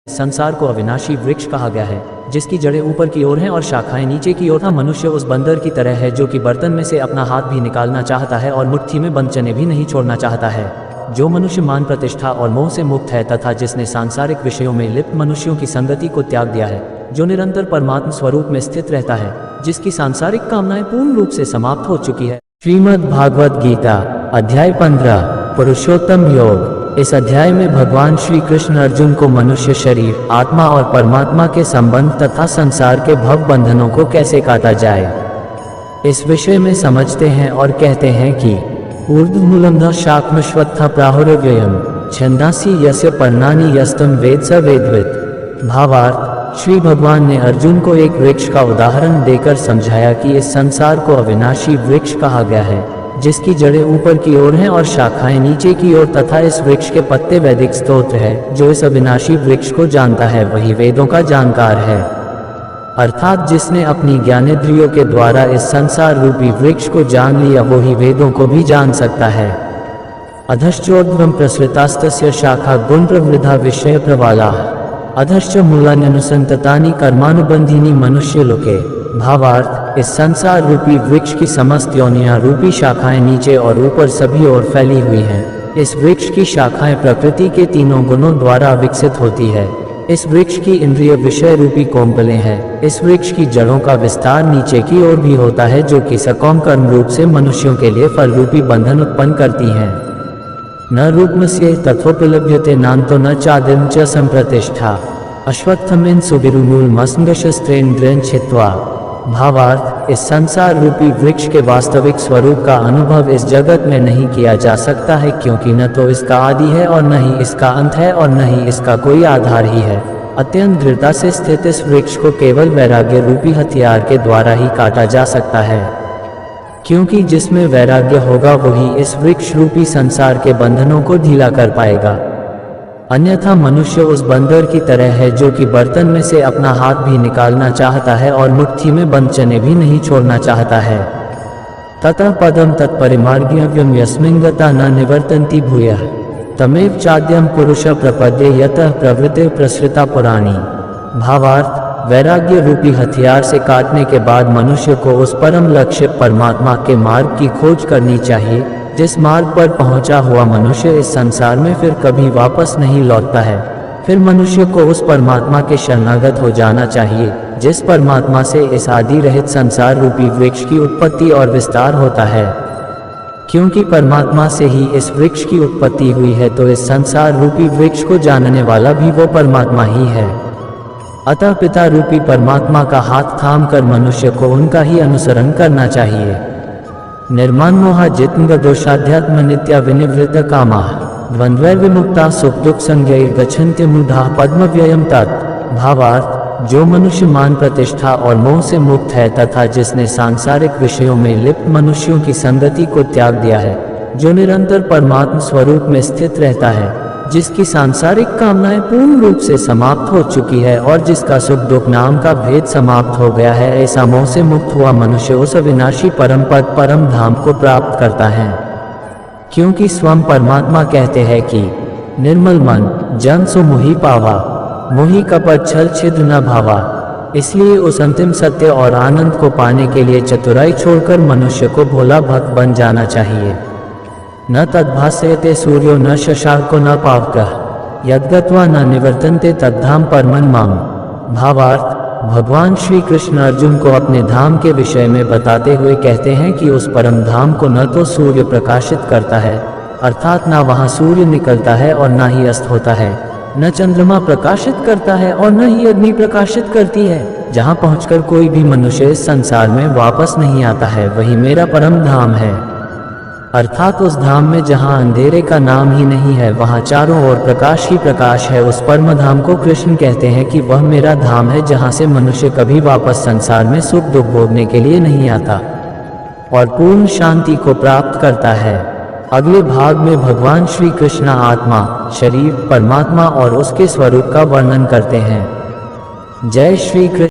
संसार को अविनाशी वृक्ष कहा गया है, जिसकी जड़ें ऊपर की ओर हैं और शाखाएं नीचे की ओर। मनुष्य उस बंदर की तरह है जो कि बर्तन में से अपना हाथ भी निकालना चाहता है और मुट्ठी में बंद चने भी नहीं छोड़ना चाहता है। जो मनुष्य मान प्रतिष्ठा और मोह से मुक्त है तथा जिसने सांसारिक विषयों में लिप्त मनुष्यों की संगति को त्याग दिया है, जो निरंतर परमात्म स्वरूप में स्थित रहता है, जिसकी सांसारिक कामनाएं पूर्ण रूप से समाप्त हो चुकी है। श्रीमद् भागवत गीता अध्याय 15 पुरुषोत्तम योग। इस अध्याय में भगवान श्री कृष्ण अर्जुन को मनुष्य शरीर, आत्मा और परमात्मा के संबंध तथा संसार के भव बंधनों को कैसे काटा जाए, इस विषय में समझते हैं और कहते हैं कि ऊर्ध्वमूलम् शाक्मश्वत्थ प्राहुरव्ययम् छंदांसि यस्य पर्णानि यस्तम वेद स वेदवित्। भावार्थ, श्री भगवान ने अर्जुन को एक वृक्ष का उदाहरण देकर समझाया कि इस संसार को अविनाशी वृक्ष कहा गया है, जिसकी जड़ें ऊपर की ओर हैं और शाखाएं नीचे की ओर, तथा इस वृक्ष के पत्ते वैदिक स्तोत्र है। जो इस अविनाशी वृक्ष को जानता है वही वेदों का जानकार है, अर्थात जिसने अपनी ज्ञानेंद्रियों के द्वारा इस संसार रूपी वृक्ष को जान लिया वो ही वेदों को भी जान सकता है। अधश्चोर्ध्वं प्रसृतास्तस्य शाखा गुण प्रवृद्धा विषय प्रवाला अधश्च मूलान्यनुसंततानि कर्मानुबंधिनी मनुष्य लोके। भावार्थ, इस संसार रूपी वृक्ष की समस्त योनियां रूपी शाखाएं नीचे और ऊपर सभी ओर फैली हुई हैं। इस वृक्ष की शाखाएं प्रकृति के तीनों गुणों द्वारा विकसित होती है। इस वृक्ष की इंद्रिय विषय रूपी कोम्पलें हैं। इस वृक्ष की जड़ों का विस्तार नीचे की ओर भी होता है, जो कि सकौम कर्म रूप से मनुष्यों के लिए फल रूपी बंधन उत्पन्न करती हैं। न रूपमस्य तथोपलभ्यते नान्तो न चादिम च संप्रतिष्ठा अश्वत्थमेन सुबिरुमूलमस्मृशस्त्रेन्द्रेण छित्त्वा। भावार्थ, इस संसार रूपी वृक्ष के वास्तविक स्वरूप का अनुभव इस जगत में नहीं किया जा सकता है, क्योंकि न तो इसका आदि है और न ही इसका अंत है और न ही इसका कोई आधार ही है। अत्यंत दृढ़ता से स्थित इस वृक्ष को केवल वैराग्य रूपी हथियार के द्वारा ही काटा जा सकता है, क्योंकि जिसमें वैराग्य होगा वही इस वृक्ष रूपी संसार के बंधनों को ढीला कर पाएगा। अन्यथा मनुष्य उस बंदर की तरह है जो कि बर्तन में से अपना हाथ भी निकालना चाहता है और मुट्ठी में बंद चने भी नहीं छोड़ना चाहता है। ततः पदम तत्परिमार्ग्यव्यम यस्मिन् गता न निवर्तन्ति भूयः तमेव चाद्यम पुरुष प्रपद्ये यतः प्रवृत्ति प्रसृता पुराणी। भावार्थ, वैराग्य रूपी हथियार से काटने के बाद मनुष्य को उस परम लक्ष्य परमात्मा के मार्ग की खोज करनी चाहिए, जिस मार्ग पर पहुंचा हुआ मनुष्य इस संसार में फिर कभी वापस नहीं लौटता है। फिर मनुष्य को उस परमात्मा के शरणागत हो जाना चाहिए, जिस परमात्मा से इस आदि रहित संसार रूपी वृक्ष की उत्पत्ति और विस्तार होता है। क्योंकि परमात्मा से ही इस वृक्ष की उत्पत्ति हुई है, तो इस संसार रूपी वृक्ष को जानने वाला भी वो परमात्मा ही है। अतः पिता रूपी परमात्मा का हाथ थाम कर मनुष्य को उनका ही अनुसरण करना चाहिए। निर्मान्मोहा जित्न दोषाध्यात्म नित्या विनिवृत्त कामा द्वंद्वैर विमुक्ता सुख दुख संज्ञैर गच्छन्ति मूढ़ा पद्म व्ययम तत्। भावार्थ, जो मनुष्य मान प्रतिष्ठा और मोह से मुक्त है तथा जिसने सांसारिक विषयों में लिप्त मनुष्यों की संगति को त्याग दिया है, जो निरंतर परमात्म स्वरूप में स्थित रहता है, जिसकी सांसारिक कामनाएं पूर्ण रूप से समाप्त हो चुकी है और जिसका सुख दुख नाम का भेद समाप्त हो गया है, ऐसा मोह से मुक्त हुआ मनुष्य उस अविनाशी परम पद परम धाम को प्राप्त करता है। क्योंकि स्वयं परमात्मा कहते हैं कि निर्मल मन जन सो मोहि पावा, मोहि कपट छल छिद्र न भावा। इसलिए उस अंतिम सत्य और आनंद को पाने के लिए चतुराई छोड़कर मनुष्य को भोला भक्त बन जाना चाहिए। न तद्भास्यते सूर्यो न शशांको न पावकः यद्गत्वा न निवर्तन्ते तद्धाम परमं माम। भावार्थ, भगवान श्री कृष्ण अर्जुन को अपने धाम के विषय में बताते हुए कहते हैं कि उस परम धाम को न तो सूर्य प्रकाशित करता है, अर्थात न वहाँ सूर्य निकलता है और न ही अस्त होता है, न चंद्रमा प्रकाशित करता है और न ही अग्नि प्रकाशित करती है, जहाँ पहुँचकर कोई भी मनुष्य इस संसार में वापस नहीं आता है, वही मेरा परम धाम है। अर्थात उस धाम में जहाँ अंधेरे का नाम ही नहीं है, वहाँ चारों ओर प्रकाश ही प्रकाश है। उस परम धाम को कृष्ण कहते हैं कि वह मेरा धाम है, जहाँ से मनुष्य कभी वापस संसार में सुख दुख भोगने के लिए नहीं आता और पूर्ण शांति को प्राप्त करता है। अगले भाग में भगवान श्री कृष्ण आत्मा, शरीर, परमात्मा और उसके स्वरूप का वर्णन करते हैं। जय श्री कृष्ण।